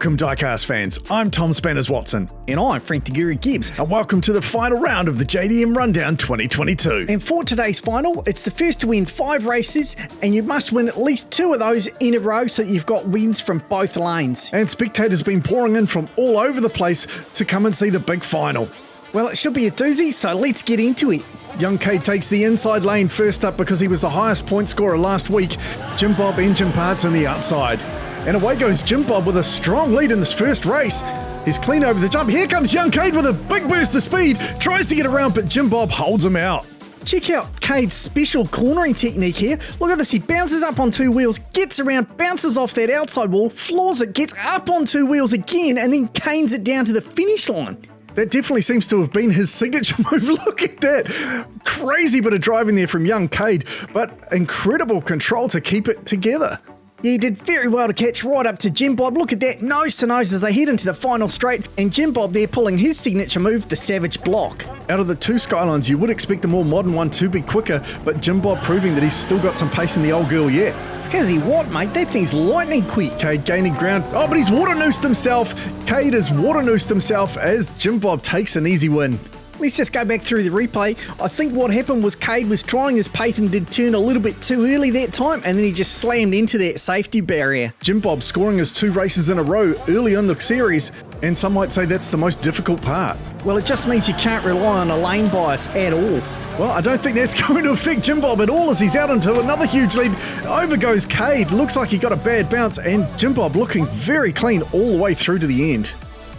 Welcome, diecast fans. I'm Tom Spanners-Watson. And I'm Frank the Guru Gibbs. And welcome to the final round of the JDM Rundown 2022. And for today's final, it's the first to win 5 races, and you must win at least 2 of those in a row so that you've got wins from both lanes. And spectators been pouring in from all over the place to come and see the big final. Well, it should be a doozy, so let's get into it. Young Cade takes the inside lane first up because he was the highest point scorer last week. Jim Bob Engine Parts on the outside. And away goes Jim Bob with a strong lead in this first race. He's clean over the jump. Here comes Young Cade with a big burst of speed. Tries to get around, but Jim Bob holds him out. Check out Cade's special cornering technique here. Look at this, he bounces up on 2 wheels, gets around, bounces off that outside wall, floors it, gets up on 2 wheels again, and then canes it down to the finish line. That definitely seems to have been his signature move. Look at that. Crazy bit of driving there from Young Cade, but incredible control to keep it together. Yeah, he did very well to catch right up to Jim Bob. Look at that, nose to nose as they head into the final straight, and Jim Bob there pulling his signature move, the Savage Block. Out of the 2 Skylines, you would expect the more modern one to be quicker, but Jim Bob proving that he's still got some pace in the old girl yet. Has he what, mate? That thing's lightning quick. Cade gaining ground. Oh, but he's water noosed himself. Cade has water noosed himself as Jim Bob takes an easy win. Let's just go back through the replay. I think what happened was Cade was trying his pace and did turn a little bit too early that time, and then he just slammed into that safety barrier. Jim Bob scoring his 2 races in a row early in the series, and some might say that's the most difficult part. Well, it just means you can't rely on a lane bias at all. Well, I don't think that's going to affect Jim Bob at all as he's out into another huge lead. Over goes Cade. Looks like he got a bad bounce, and Jim Bob looking very clean all the way through to the end.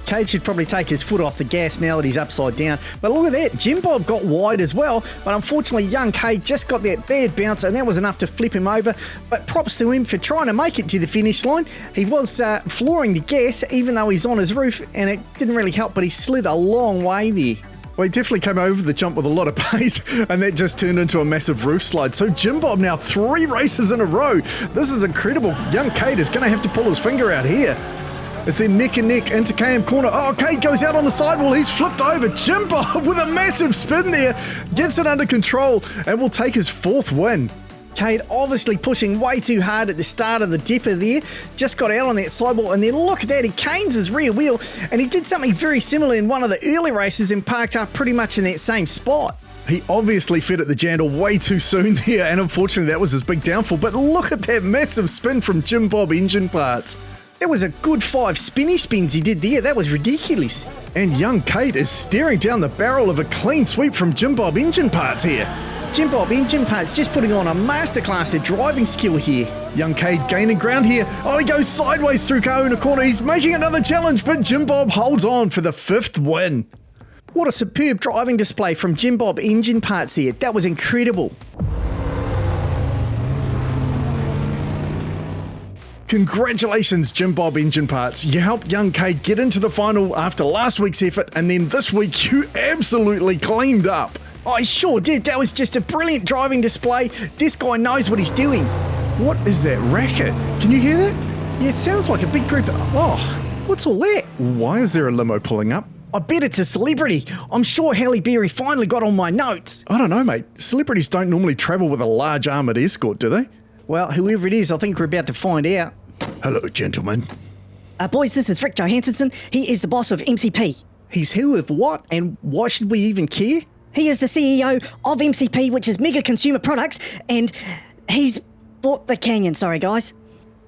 Cade should probably take his foot off the gas now that he's upside down. But look at that, Jim Bob got wide as well, but unfortunately young Cade just got that bad bounce and that was enough to flip him over. But props to him for trying to make it to the finish line. He was flooring the gas even though he's on his roof, and it didn't really help, but he slid a long way there. Well, he definitely came over the jump with a lot of pace, and that just turned into a massive roof slide. So Jim Bob now 3 races in a row. This is incredible. Young Cade is going to have to pull his finger out here. As they're neck and neck into KM corner. Oh, Cade goes out on the sidewall. He's flipped over. Jim Bob with a massive spin there. Gets it under control and will take his 4th win. Cade obviously pushing way too hard at the start of the dipper there. Just got out on that sidewall, and then look at that. He canes his rear wheel, and he did something very similar in one of the early races and parked up pretty much in that same spot. He obviously fed at the jandle way too soon there, and unfortunately that was his big downfall. But look at that massive spin from Jim Bob Engine Parts. That was a good 5 spinny spins he did there. That was ridiculous. And young Cade is staring down the barrel of a clean sweep from Jim Bob Engine Parts here. Jim Bob Engine Parts just putting on a masterclass of driving skill here. Young Cade gaining ground here. Oh, he goes sideways through Kahuna corner. He's making another challenge, but Jim Bob holds on for the 5th win. What a superb driving display from Jim Bob Engine Parts there. That was incredible. Congratulations, Jim Bob Engine Parts. You helped young Cade get into the final after last week's effort, and then this week you absolutely cleaned up. I sure did. That was just a brilliant driving display. This guy knows what he's doing. What is that racket? Can you hear that? Yeah, it sounds like a big group of... Oh, what's all that? Why is there a limo pulling up? I bet it's a celebrity. I'm sure Halle Berry finally got on my notes. I don't know, mate. Celebrities don't normally travel with a large armoured escort, do they? Well, whoever it is, I think we're about to find out. Hello, gentlemen. Boys, this is Rick Johansson. He is the boss of MCP. He's who of what, and why should we even care? He is the CEO of MCP, which is Mega Consumer Products, and he's bought the Canyon. Sorry, guys.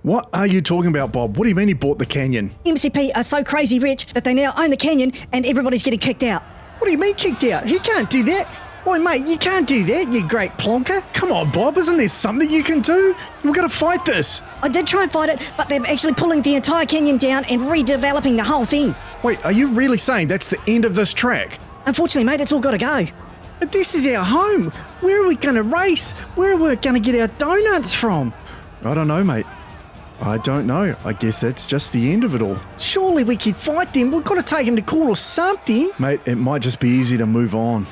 What are you talking about, Bob? What do you mean he bought the Canyon? MCP are so crazy rich that they now own the Canyon, and everybody's getting kicked out. What do you mean kicked out? He can't do that. Oi, mate, you can't do that, you great plonker. Come on, Bob, isn't there something you can do? We've got to fight this. I did try and fight it, but they're actually pulling the entire canyon down and redeveloping the whole thing. Wait, are you really saying that's the end of this track? Unfortunately, mate, it's all got to go. But this is our home. Where are we going to race? Where are we going to get our donuts from? I don't know, mate. I don't know. I guess that's just the end of it all. Surely we could fight them. We've got to take them to court or something. Mate, it might just be easy to move on.